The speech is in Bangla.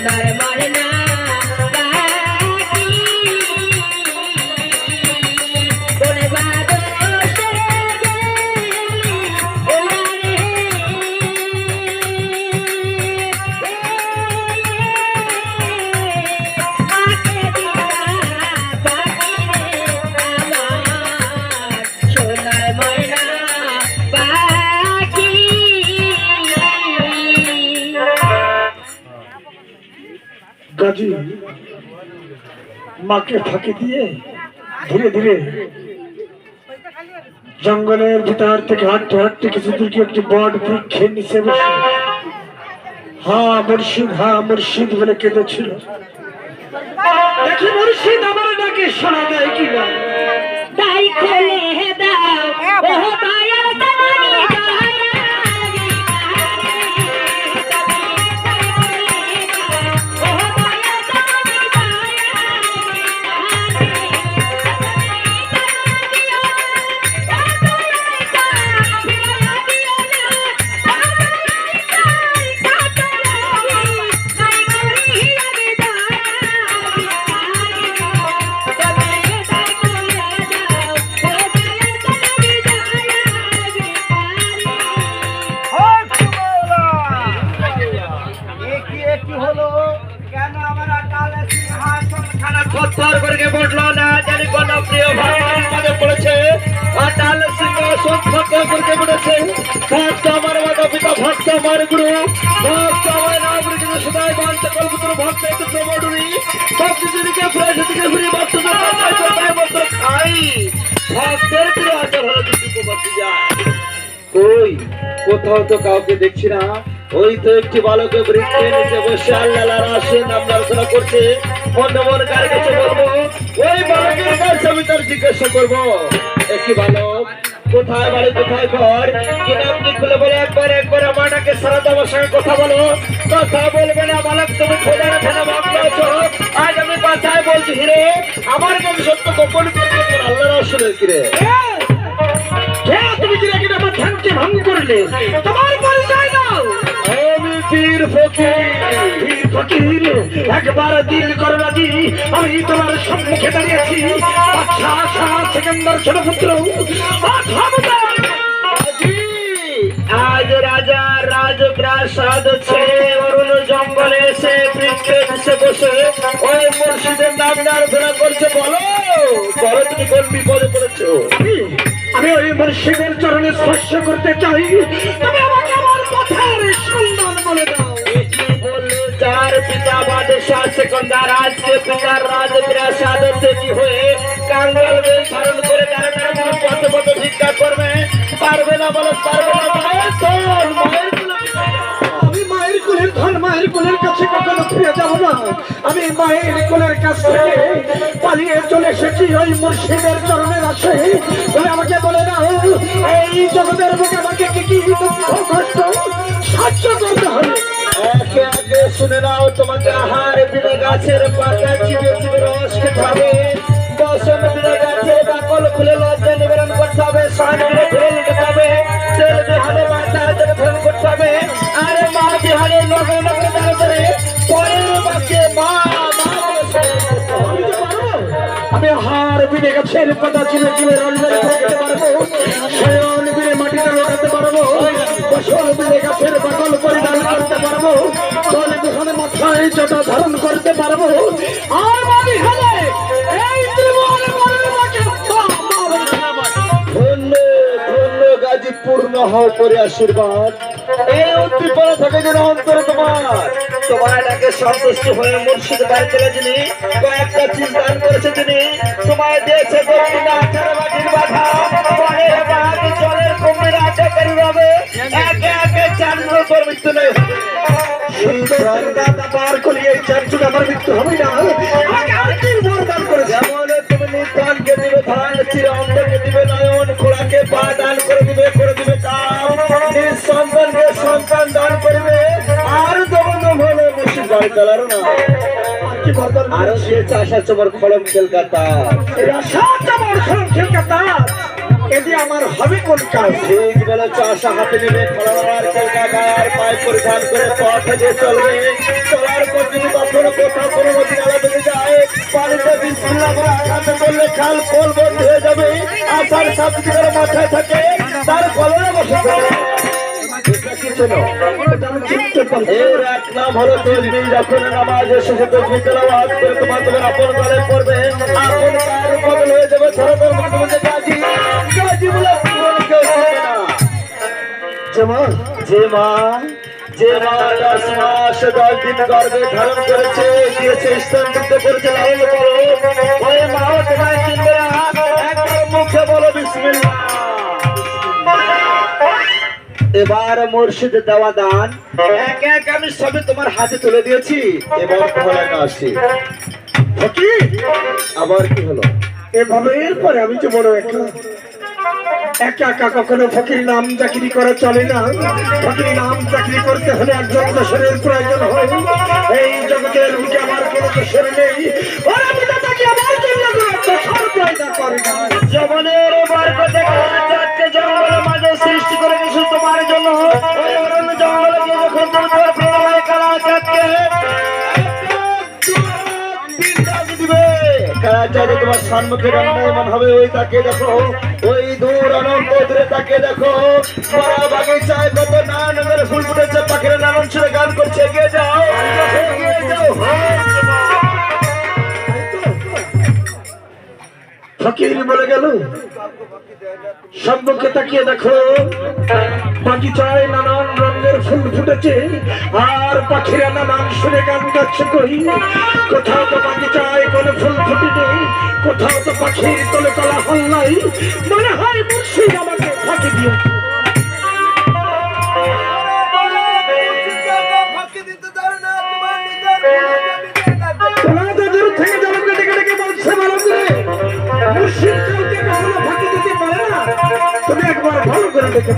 সোনার ময়না গাজী মাকে ফাঁকি দিয়ে ধীরে ধীরে জঙ্গলের ভিতর থেকে হাঁটতে হাঁটতে কিছু দূর গিয়ে একটি বট বৃক্ষের নিচে বসে হা মুর্শিদ বলে কেঁদেছিল। দেখি মুর্শিদ আমার ডাকে শোনা দেয় কিনা। তাই খোলে দাও ও দয়াল তননি কোথাও তো কাউকে দেখছি না। ওই তো একটি বালকের বৃক্ষের নিচে বসে আল্লাহ আসে নাম আলোচনা করছে। মন কার কাছে বলবো, ওই বালকের কাছে আমি তার জিজ্ঞাসা করবো, একটি বালক কোথায় বাড়ি কোথায় ঘর কি নাম কি খুলে বলে একবার আমাকে সারা আমার সঙ্গে কথা বলো। কথা বলবে না বালক, তুমি খোদা রাখে না ভাবতে আছো। আজ আমি কথায় বলছি হিরে, আমার কাছে সত্য গোপন করবে আল্লাহ রসুলের কিরে। তুমি কি নাকি আমার ধ্যানকে ভঙ্গ করলে? তোমার পরিচয় দাও। আমি পীর ফকির, একবার দিল করো রাজি, আমি তোমার সম্মুখে দাঁড়িয়েছি। বাদশাহ শাহ সেকেন্দার ছোট পুত্র। আজ রাজা রাজপ্রাসাদ ছেড়ে অরুণ জঙ্গলে এসে বৃক্ষের নিচে বসে ওই মুর্শিদের নাম আলোচনা করছে। বলো তুমি কোন বিপদে পড়েছো? আমি ওই মুর্শিদের চরণে স্পর্শ করতে চাই। তুমি আমাকে আমার পথের সন্ধান বলে দাও। যার পিতা বাদশাহ সেকেন্দার আজকে পিতার রাজপ্রাসাদ থেকে হয়ে কাঙ্গাল বেল ধারণ করে তারা পথে পথে ভিক্ষা করবে। পারবে না বলো, পারবে না। আমি মায়ের কোলের ধন, মায়ের কোলের কাছে কখনো ফিরে যাব না। আমি মায়ের কোলের কাছ থেকে পালিয়ে চলে এসেছি ওই মুর্শিদের চরণের আসে। তুমি আমাকে বলে দাও, এই জগতের বুকে আমাকে কি কি কষ্ট সহ্য করতে হবে? একে একে শুনে নাও, তোমাকে আহার বিলে গাছের পাতা চিবে চিবে রস খেতে হবে। বসন বিলে গাছের বাকল খুলে লজ্জা নিবারণ করতে হবে। সান বিলে খুলে নিতে হবে। তেল বিহারে মাথা ধারণ করতে হবে। আরে মা বিহারে নগর নগর তাড়াতাড়ি পরের বাক্যে মা আমি হার বিলে গাছের পাতা চিবে চিবে রঞ্জনে খেতে পারবো। শয়ন বিলে মাটিতে লড়াতে পারবো। বসন বিলে গাছের বাকল পরিধান করতে পারবো। চল বিহারে মাথায় জটা ধারণ করতে পারবো। আর মা বিহারে এই ত্রিভুবনে মনের মাকে গাজী পূর্ণ হও করে আশীর্বাদ। এই উদ্দীপনা থাকে যেন অন্তরে তোমার ডাকে সন্তুষ্ট হয়ে মুর্শিদ বাড়ি চলে যিনি কয়েকটা চিজ দান করেছে তিনি তোমায় দিয়েছে দক্ষিণা 18 মাটির বাধা পায়ের বাঘ জলের কুমির আটকারি হবে। একে একে চারজনের উপর মৃত্যু নেই। পার করিয়ে চারজন আমার মৃত্যু হবে না। যেমন তুমি নির্ধানকে দিবে ধান, চির অন্ধকে দিবে নয়ন, খোড়াকে পা দান করে দিবে কাম, নিঃসন্তানকে সন্তান দান করবে। আর যখন হলো মুর্শিদ বাড়ি চালারো না আরো সে চাষা চমর খলম কলকাতা এদি আমার হবে কোন কাজ? ঠিক বলে চাষা হাতে নেবে খলমার কলকাতার পায়ে পরিধান করে পথে চলবে। চলার পর এর এক নাম হলো তসবিহ। যখন নামাজ শেষে তসবিহ তেলাওয়াত করে তোমার আপন করে পড়বে, আপন কার বদল হয়ে যাবে। ধরো তোর মধ্যে মধ্যে গাজী গাজী বলে কেউ হবে না। যে মা যে 10 মাস 10 দিন গর্ভে ধারণ করেছে, দিয়েছে স্তনযুক্ত করেছে, লালন পালন, ওই মাও তোমায় চিনবে না। একবার মুখে বলো বিসমিল্লাহ। এবার মুর্শিদের দেওয়া দান এক এক আমি সবে তোমার হাতে তুলে দিয়েছি। এবার তোমার আসি ফকির, আবার কি হলো? এভাবে এরপরে আমি যে বড় একা একা কখনো ফকির নাম চাকরি করা চলে না। ফকির নাম চাকরি করতে হলে একজন দোসরের প্রয়োজন হয়। এই জগতের বুকে আমার কোনো দোসর নেই। ওরা পিতা তাকে আমার জন্য দোসর পয়দা করে না। জমনের বরকতে চারটে জঙ্গলের মাঝে সৃষ্টি করে দিয়েছে তোমার জন্য। ওই অরণ্য জঙ্গলে গিয়ে যখন তুমি তোমার প্রেমায় কালা চাঁদকে তোমার সম্মুখে রমণীয়মান হবে, ওই তাকে দেখো, ওই দূর অনন্ত দূরে তাকে দেখো। বড় বাগিচায় কত নানান ফুল ফুটেছে, পাখিরা নানান সুরে গান করছে। এগিয়ে যাও, এগিয়ে যাও। ফকির বলে গেল, সম্মুখে তাকিয়ে দেখো, বাগিচায় নানান রঙের ফুল ফুটেছে, আর পাখিরা নানান সুরে গান গাচ্ছে। কই কোথাও তো বাগিচায় কোনো ফুল ফুটে নেই, কোথাও তো পাখির তলে তলা হল নাই। মনে হয় মুর্শিদ আমাকে ফাঁকি দিয়ে দূর থেকে জলকে ডেকে ডেকে বলছে, ভালো করে মুর্শিদ কাউকে কখনো ফাঁকি দিতে পারে না। তুমি একবার ভালো করে দেখে